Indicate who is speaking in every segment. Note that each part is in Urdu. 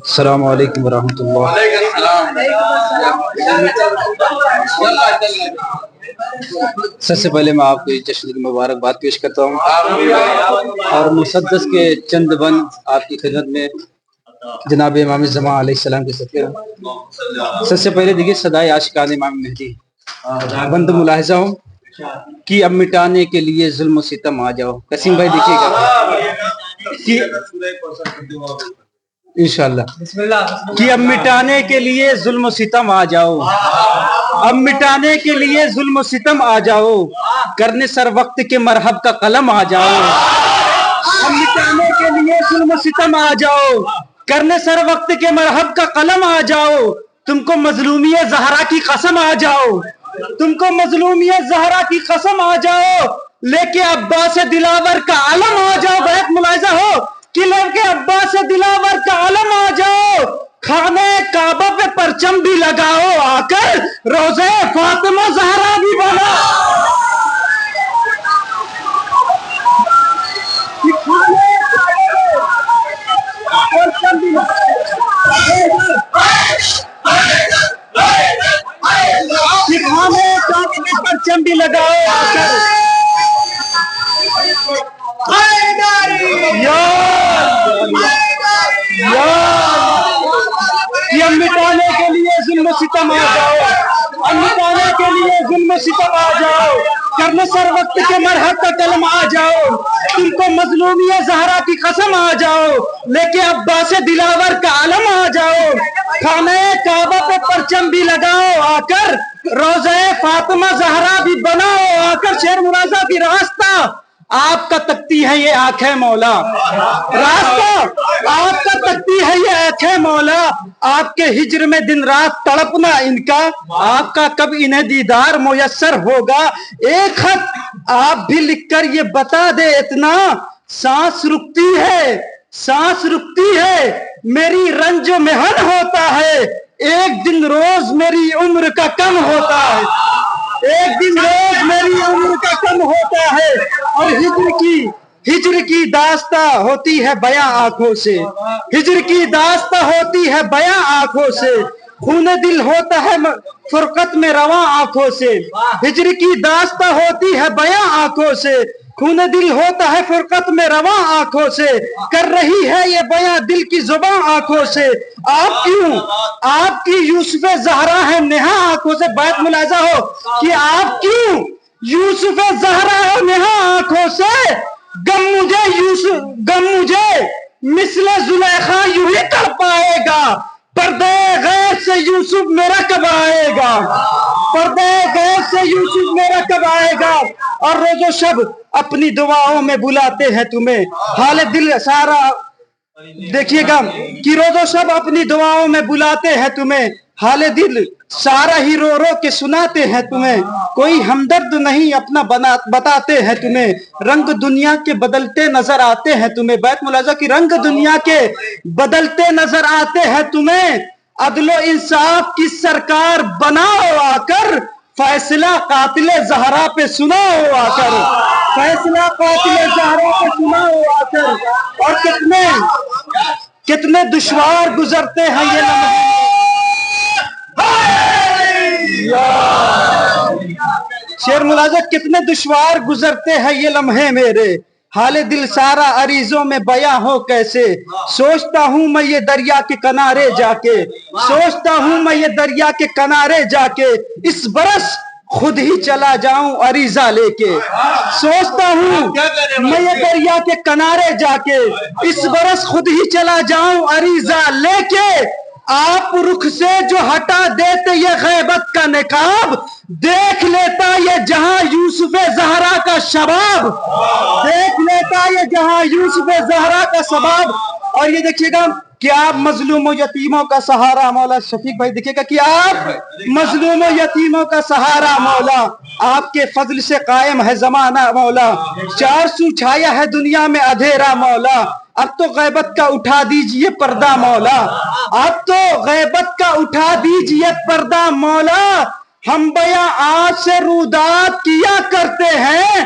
Speaker 1: السلام علیکم ورحمۃ اللہ۔ سب سے پہلے میں آپ کو جشن کی مبارکباد پیش کرتا ہوں اور مسدس کے چند بند آپ کی خدمت میں جناب امام زمان علیہ السلام کے صدقے ہوں۔ سب سے پہلے دیکھیے صدائے عاشقان امام مہدی، بند ملاحظہ ہوں کہ اب مٹانے کے لیے ظلم و ستم آ جاؤ۔ قسیم بھائی دیکھیے گا انشاءاللہ کہ اب مٹانے کے لیے ظلم و ستم آ جاؤ، اب مٹانے کے لیے ظلم و ستم آ جاؤ، کرنے سر وقت کے مرحب کا قلم آ جاؤ، اب مٹانے کے لیے ظلم و ستم آ جاؤ، کرنے سر وقت کے مرحب کا قلم آ جاؤ، تم کو مظلومی زہرا کی قسم آ جاؤ، تم کو مظلومی زہرا کی قسم آ جاؤ، لے کے عباس دلاور کا علم آ جاؤ۔ بہت ملاحظہ ہو کہ لے کے عباس دلاور کا علم آ جاؤ، خانہ کعبہ پہ پرچم بھی لگاؤ، آ کر روزے فاطمہ زہرا بھی بنا۔ پرچم بھی لگاؤ آ کر اب مٹانے کے لیے ظلم و ستم آ جاؤ، اب مٹانے کے لیے ظلم و ستم آ جاؤ، کرنے سر وقت کے مرحب کا قلم آ جاؤ، تم کو مظلومی زہرا کی قسم آ جاؤ، لے کے عباس دلاور کا علم آ جاؤ، خانہ کعبہ پہ پرچم بھی لگاؤ، آ کر روزہ فاطمہ زہرا بھی بناؤ، آ کر شیر ملازہ کی راستہ آپ کا تکتی ہے یہ آنکھیں مولا، راستہ آپ کا تکتی ہے یہ آنکھیں مولا، آپ کے ہجر میں دن رات تڑپنا ان کا، آپ کا کب انہیں دیدار میسر ہوگا، ایک خط آپ بھی لکھ کر یہ بتا دے اتنا، سانس رکتی ہے سانس رکتی ہے میری رنج و محن ہوتا ہے، ایک دن روز میری عمر کا کم ہوتا ہے، ایک دن روز میری عمر کا کم ہوتا ہے، اور ہجر کی داستہ ہوتی ہے بیاں آنکھوں سے، ہجر کی داستہ ہوتی ہے بیاں آنکھوں سے، خون دل ہوتا ہے فرقت میں رواں آنکھوں سے، ہجر کی داستہ ہوتی ہے بیاں آنکھوں سے، خون دل ہوتا ہے فرقت میں رواں آنکھوں سے، کر رہی ہے یہ بیاں دل کی زباں آنکھوں سے، آپ کی یوسف زہرا ہے نہا آنکھوں سے۔ بات ملاحظہ ہو کہ آپ کیوں یوسف زہرا ہے نہا آنکھوں سے، غم مجھے مثل زلیخا یوں ہی کر پائے گا، پردے غیر سے یوسف میرا کب آئے گا، پردے غیر سے یوسف میرا کب آئے گا، اور روز و شب اپنی دعاؤں میں بلاتے ہیں تمہیں، حال دل سارا دیکھیے گا کہ روز و شب اپنی دعاؤں میں بلاتے ہیں تمہیں، حال دل سارا ہی رو رو کے سناتے ہیں تمہیں، کوئی ہمدرد نہیں اپنا بتاتے ہیں تمہیں، رنگ دنیا کے بدلتے نظر آتے ہیں تمہیں۔ بیت ملاحظہ کی رنگ دنیا کے بدلتے نظر آتے ہیں تمہیں، عدل و انصاف کی سرکار بناؤ آ کر، فیصلہ قاتل زہرا پہ سناؤ آ کر، فیصلہ قاتل زہرا پہ سناؤ آ کر، اور کتنے دشوار گزرتے ہیں یہ لمحے، شیر ملازہ کتنے دشوار گزرتے ہیں یہ لمحے میرے، حال دل سارا عریضوں میں بیاں ہو کیسے، سوچتا ہوں میں یہ دریا کے کنارے جا کے، سوچتا ہوں میں یہ دریا کے کنارے جا کے، اس برس خود ہی چلا جاؤں عریضہ لے کے، سوچتا ہوں میں یہ دریا کے کنارے جا کے، اس برس خود ہی چلا جاؤں عریضہ لے کے، آپ رخ سے جو ہٹا دیتے یہ غیبت کا نقاب، دیکھ لیتا یہ جہاں یوسف زہرا کا شباب، دیکھ لیتا یہ جہاں یوسف زہرا کا شباب۔ اور یہ دیکھیے گا کہ آپ مظلوم و یتیموں کا سہارا مولا، شفیق بھائی دیکھیے گا کہ آپ مظلوم و یتیموں کا سہارا مولا، آپ کے فضل سے قائم ہے زمانہ مولا، چار سو چھایا ہے دنیا میں اندھیرا مولا، اب تو غیبت کا اٹھا دیجئے پردہ مولا، اب تو غیبت کا اٹھا دیجئے پردہ مولا، ہم بیاں آج سے رودات کیا کرتے ہیں،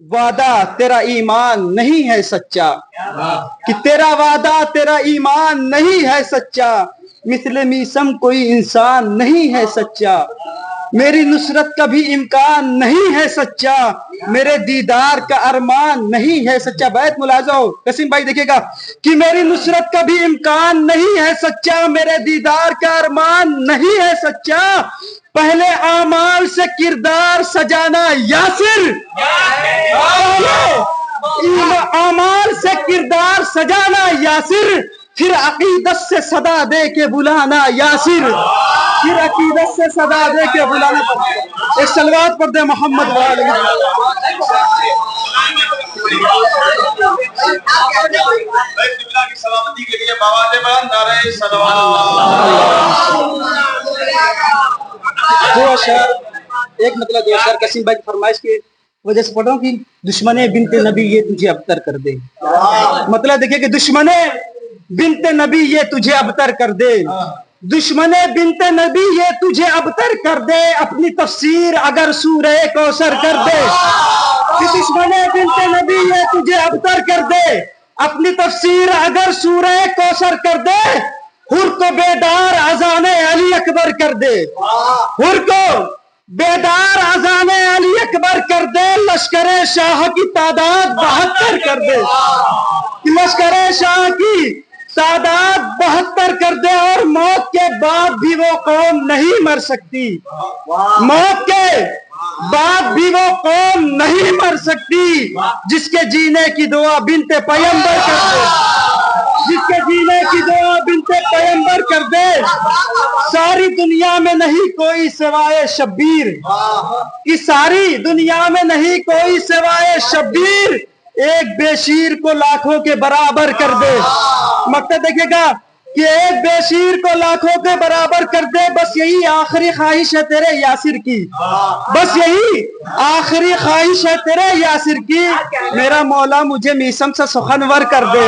Speaker 1: وعدہ تیرا ایمان نہیں ہے سچا، کہ تیرا وعدہ تیرا ایمان نہیں ہے سچا، مثل میسم کوئی انسان نہیں ہے سچا، میری نصرت کا بھی امکان نہیں ہے سچا، میرے دیدار کا ارمان نہیں ہے سچا۔ بیت ملاحظہ ہو قاسم بھائی دیکھیے گا، کہ میری نصرت کا بھی امکان نہیں ہے سچا، میرے دیدار کا ارمان نہیں ہے سچا، پہلے اعمال سے کردار سجانا یاسر، اعمال سے کردار سجانا یاسر، پھر عقیدت سے صدا دے کے بلانا یاسر، پھر عقیدت سے صدا دے کے بلانا۔ ایک صلوات پڑھ دے محمد والے۔
Speaker 2: سلامتی کے لیے مواد بلند نعرہ صلوات۔
Speaker 1: دو اشعار، ایک مطلب دو اشعار قاسم بھائی کی فرمائش کی وجہ سے پڑھ رہا ہوں کہ دشمن بنت نبی یہ تجھے ابتر کر دے۔ مطلب دیکھیں کہ دشمن بنت نبی یہ تجھے ابتر کر دے، دشمن بنت نبی یہ تجھے ابتر کر دے، اپنی تفسیر اگر سورہ کوثر کر دے، کہ دشمن بنت نبی یہ تجھے ابتر کر دے، اپنی تفسیر اگر سورہ کوثر کر دے، حر کو بیدار اذان علی اکبر کر دے، حر کو بیدار اذان علی اکبر کر دے، لشکر شاہ کی تعداد 72 کر دے، لشکر شاہ کی تعداد 72 کر دے، اور موت کے بعد بھی وہ قوم نہیں مر سکتی، موت کے بعد بھی وہ قوم نہیں مر سکتی، جس کے جینے کی دعا بنت پیغمبر کر دے، جس کے جینے کی دعا بنت پیغمبر کر دے، ساری دنیا میں نہیں کوئی سوائے شبیر، اس ساری دنیا میں نہیں کوئی سوائے شبیر، ایک بے شیر کو لاکھوں کے برابر کر دے۔ مقصد دیکھے گا کہ ایک بے شیر کو لاکھوں کے برابر کر دے، بس یہی آخری خواہش ہے تیرے یاسر کی، بس یہی آخری خواہش ہے تیرے یاسر کی، میرا مولا مجھے میسم سے سخنور کر دے۔